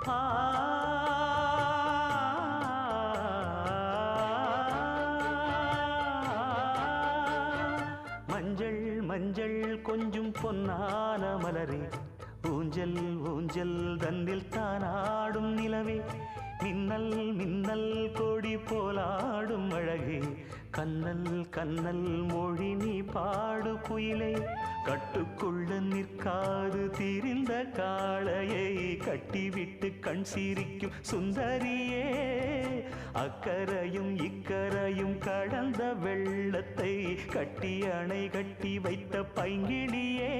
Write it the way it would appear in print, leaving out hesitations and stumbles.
ஆ மஞ்சள் மஞ்சள் கொஞ்சம் பொன்னான மலரே ஊஞ்சல் ஊஞ்சல் தன்னில் தானாடும் நிலவே மின்னல் மின்னல் கொடி போலாடும் அழகே கண்ணல் கண்ணல் மொழி நீ பாடு குயிலே கட்டுக்குள்ள நிற்காது தீரிந்த காளையை கட்டிவிட்டு கண் சிரிக்கும் சுந்தரியே அக்கரையும் இக்கரையும் கடந்த வெள்ளத்தை கட்டி அணை கட்டி வைத்த பைங்கிளியே